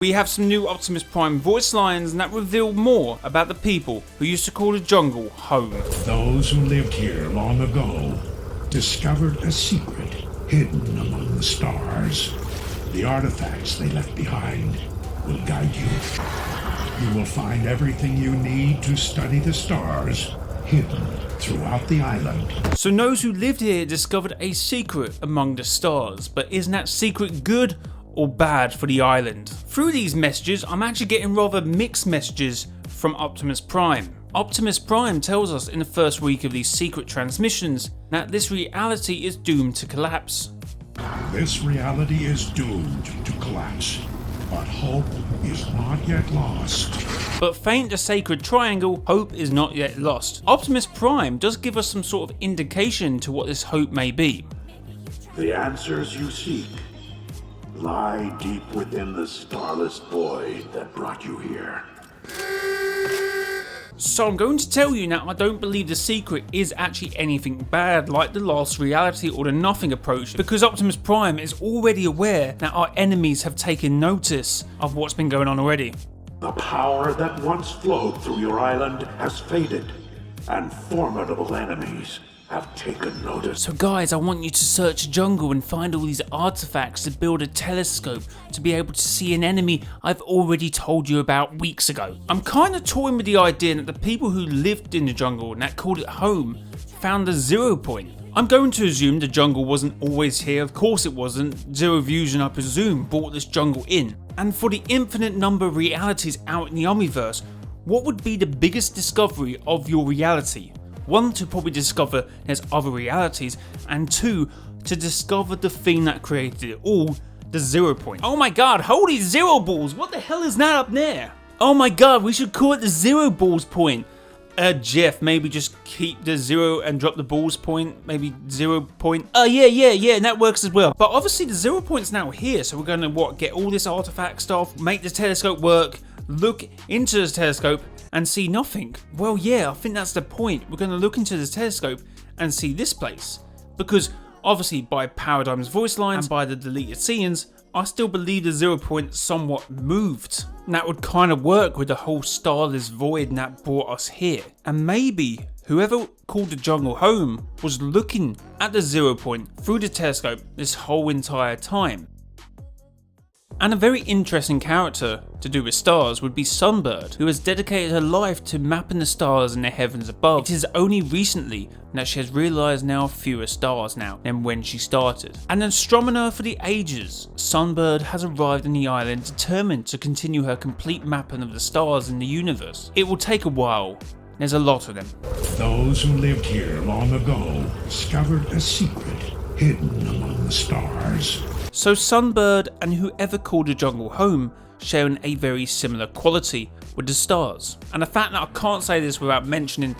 We have some new Optimus Prime voice lines that reveal more about the people who used to call the jungle home. Those who lived here long ago discovered a secret hidden among the stars. The artifacts they left behind will guide you. You will find everything you need to study the stars hidden throughout the island. So those who lived here discovered a secret among the stars, but isn't that secret good or bad for the island? Through these messages, I'm actually getting rather mixed messages from Optimus Prime. Optimus Prime tells us in the first week of these secret transmissions that this reality is doomed to collapse. This reality is doomed to collapse, but hope is not yet lost. But faint the sacred triangle, hope is not yet lost. Optimus Prime does give us some sort of indication to what this hope may be. The answers you seek lie deep within the starless void that brought you here. So I'm going to tell you now, I don't believe the secret is actually anything bad like the lost reality or the nothing approach, because Optimus Prime is already aware that our enemies have taken notice of what's been going on already. The power that once flowed through your island has faded, and formidable enemies have taken notice. So guys, I want you to search the jungle and find all these artifacts to build a telescope to be able to see an enemy I've already told you about weeks ago. I'm kind of toying with the idea that the people who lived in the jungle and that called it home found the 0 point. I'm going to assume the jungle wasn't always here, of course it wasn't. Zero Fusion, I presume, brought this jungle in. And for the infinite number of realities out in the Omniverse, what would be the biggest discovery of your reality? 1, to probably discover there's other realities, and 2, to discover the thing that created it all, the 0 point. Oh my god, holy zero balls, what the hell is that up there? Oh my god, we should call it the 0 balls point. Jeff, maybe just keep the 0 and drop the balls point, maybe 0 point. Yeah, and that works as well. But obviously the 0 point's now here, so we're gonna get all this artifact stuff, make the telescope work, look into the telescope, and see nothing. Well, yeah, I think that's the point. We're going to look into the telescope and see this place. Because obviously by Paradigm's voice lines and by the deleted scenes, I still believe the 0 point somewhat moved. And that would kind of work with the whole starless void that brought us here. And maybe whoever called the jungle home was looking at the 0 point through the telescope this whole entire time. And a very interesting character to do with stars would be Sunbird, who has dedicated her life to mapping the stars in the heavens above. It is only recently that she has realised now fewer stars now than when she started. An astronomer for the ages, Sunbird has arrived on the island determined to continue her complete mapping of the stars in the universe. It will take a while. There's a lot of them. Those who lived here long ago discovered a secret hidden among the stars. So Sunbird and whoever called the jungle home sharing a very similar quality with the stars. And the fact that I can't say this without mentioning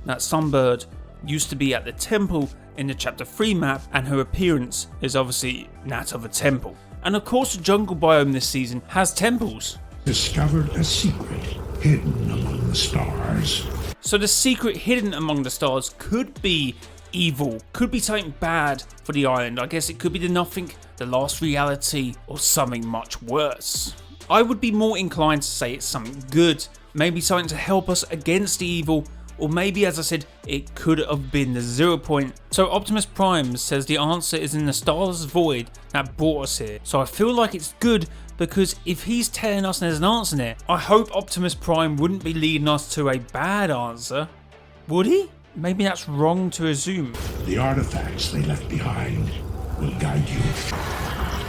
that Sunbird used to be at the temple in the chapter 3 map, and her appearance is obviously that of a temple. And of course the jungle biome this season has temples. Discovered a secret hidden among the stars. So the secret hidden among the stars could be evil, could be something bad for the island. I guess it could be the nothing, the lost reality, or something much worse. I would be more inclined to say it's something good, maybe something to help us against the evil, or maybe, as I said, it could have been the 0 point. So Optimus Prime says the answer is in the starless void that brought us here. So I feel like it's good, because if he's telling us there's an answer there, I hope Optimus Prime wouldn't be leading us to a bad answer. Would he? Maybe that's wrong to assume. The artifacts they left behind will guide you.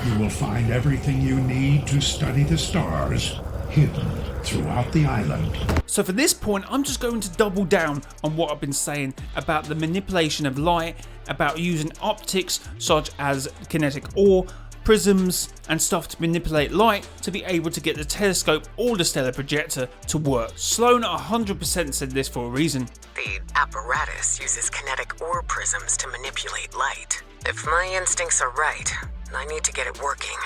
You will find everything you need to study the stars hidden throughout the island. So for this point, I'm just going to double down on what I've been saying about the manipulation of light, about using optics such as kinetic ore, prisms and stuff to manipulate light to be able to get the telescope or the stellar projector to work. Slone 100% said this for a reason. The apparatus uses kinetic ore prisms to manipulate light. If my instincts are right, I need to get it working.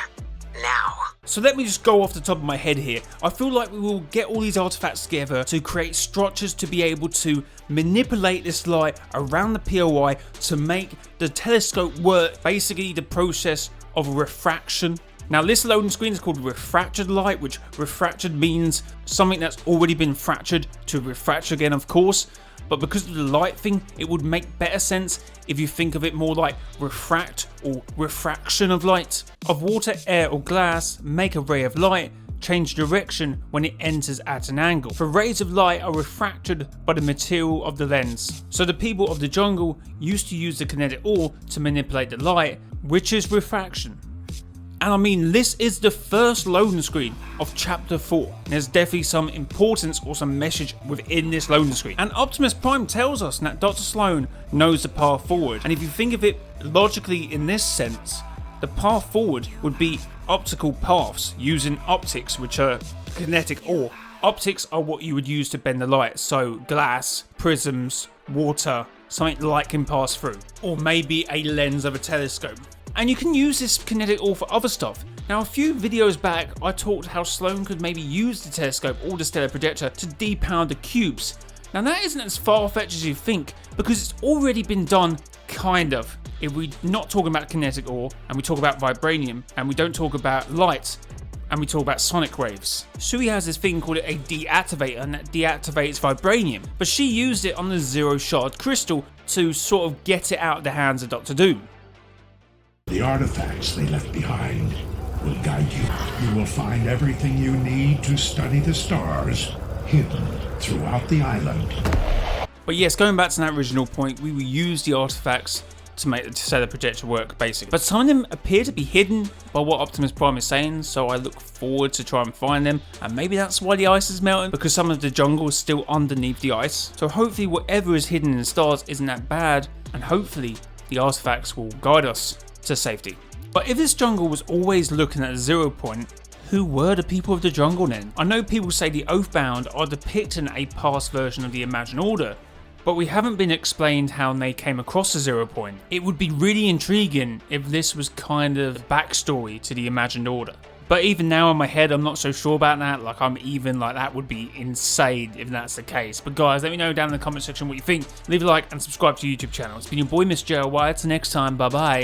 Now. So let me just go off the top of my head here. I feel like we will get all these artifacts together to create structures to be able to manipulate this light around the POI to make the telescope work. Basically the process of refraction Now this loading screen is called refracted light, which refracted means something that's already been fractured to refract again, of course. But because of the light thing, it would make better sense if you think of it more like refract or refraction of light. Of water, air or glass, make a ray of light change direction when it enters at an angle. For rays of light are refracted by the material of the lens. So the people of the jungle used to use the kinetic ore to manipulate the light, which is refraction. And I mean, this is the first loading screen of chapter 4. There's definitely some importance or some message within this loading screen. And Optimus Prime tells us that Dr. Slone knows the path forward. And if you think of it logically in this sense, the path forward would be optical paths using optics, which are kinetic ore. Optics are what you would use to bend the light, so glass, prisms, water, something light can pass through, or maybe a lens of a telescope. And you can use this kinetic ore for other stuff. Now a few videos back I talked how Slone could maybe use the telescope or the stellar projector to depound the cubes. Now that isn't as far-fetched as you think, because it's already been done, kind of. If we're not talking about kinetic ore, and we talk about vibranium, and we don't talk about light, and we talk about sonic waves. Sui has this thing called a deactivator, and that deactivates vibranium, but she used it on the Zero Shard crystal to sort of get it out of the hands of Dr. Doom. The artifacts they left behind will guide you. You will find everything you need to study the stars hidden throughout the island. But yes, going back to that original point, we will use the artifacts to make the stellar projector work, basically. But some of them appear to be hidden by what Optimus Prime is saying, so I look forward to try and find them. And maybe that's why the ice is melting, because some of the jungle is still underneath the ice. So hopefully whatever is hidden in the stars isn't that bad, and hopefully the artifacts will guide us to safety. But if this jungle was always looking at a 0 point, who were the people of the jungle then? I know people say the Oathbound are depicting a past version of the Imagined Order, but we haven't been explained how they came across the 0 point. It would be really intriguing if this was kind of backstory to the Imagined Order. But even now in my head, I'm not so sure about that. Like, that would be insane if that's the case. But guys, let me know down in the comment section what you think. Leave a like and subscribe to the YouTube channel. It's been your boy, Miss JLY. Till next time, bye bye.